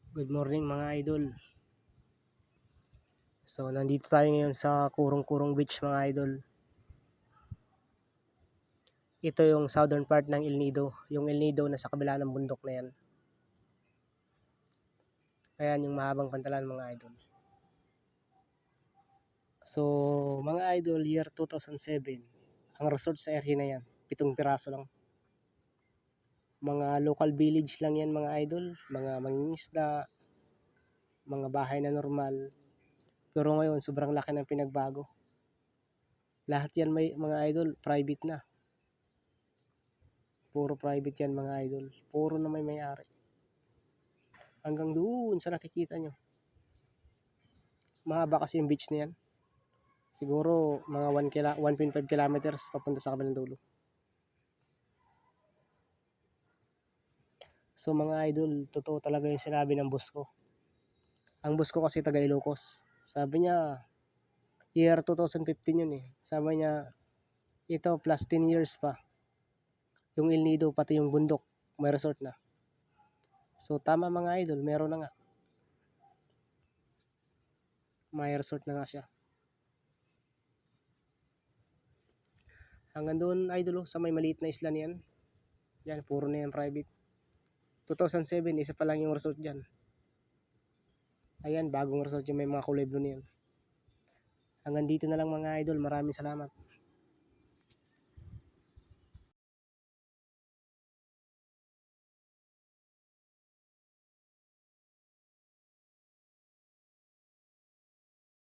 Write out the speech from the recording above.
Good morning mga idol. So nandito tayo ngayon sa Kurong-Kurong Beach mga idol. Ito yung southern part ng El Nido. Yung El Nido na sa kabila ng bundok na yan. Ayan yung mahabang pantalan mga idol. So mga idol, year 2007. Ang resort sa area na yan, 7 piraso lang. Mga local village lang yan mga idol. Mga mangingisda, mga bahay na normal. Pero ngayon sobrang laki ng pinagbago. Lahat yan may mga idol, private na. Puro private yan mga idol. Puro na may may-ari. Hanggang doon sa nakikita nyo. Mahaba kasi yung beach na yan. Siguro mga 1.5 kilometers papunta sa kabilang dulo. So mga idol, totoo talaga yung sinabi ng boss ko. Ang boss ko kasi taga Ilocos. Sabi niya, year 2015 yun eh. Sabi niya, ito plus 10 years pa. Yung El Nido, pati yung bundok, may resort na. So tama mga idol, meron na nga. May resort na nga siya. Hanggang doon idol sa may maliit na isla niyan. Yan, puro na yan private. 2007, isa pa lang yung resort dyan. Ayan, bagong resort yung may mga kulay blue na yan. Hanggang dito na lang mga idol. Maraming salamat.